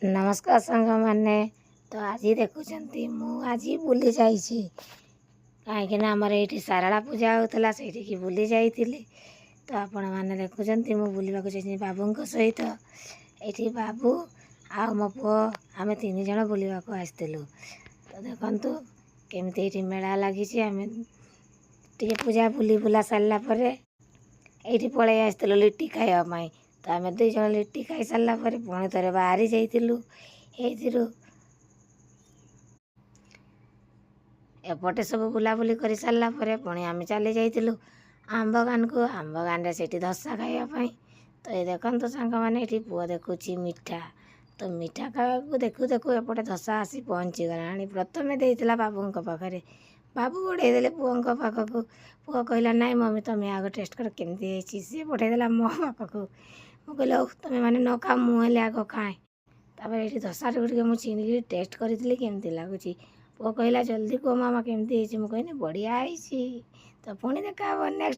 नमस्कार सांग मैंने तो आज देखुं मु आज बुली जाइए कहीं आमर ये सारला पूजा होता से बुली जाइली तो आपण मैंने देखुं मु बुलवा चाहिए बाबू सहित ये बाबू आ मो पु आम तीन जन बुलवा आसलु तो देखु केमती ये मेला लगी आम टे पूजा बुली बुला सारापर ये पलि आसलु लिट्टी खावाई तो आम दुई जन लिट्टी खाई सारापर पुणी थे बाहरी जाइलु एपटे सब बुलाबुली कर सारापर पुणी आम चली जाइलु आम बगान को आम बगान से धसा खावाई तो ये देखो सांग मैंने ये पुआ देखुची मिठा तो मिठा खावा देखु देखु एपटे धसा आसी पहुँची गला प्रथमे देता बाबू पाखे बाबू बढ़े पुओं पाखक पुआ कहला नाई मम्मी तुम्हें आग टेस्ट कर केमती सी पठेदेला मो पाखक मुझे तुम्हें मैंने न खा मुझे आग खाए तापर ये धसा टे मुझे छीनिक टेस्ट करी केमती लगुच पुआ कहला जल्दी कह मामा केमती मुझे बढ़िया है तो पुणी देखा नेक्स्ट।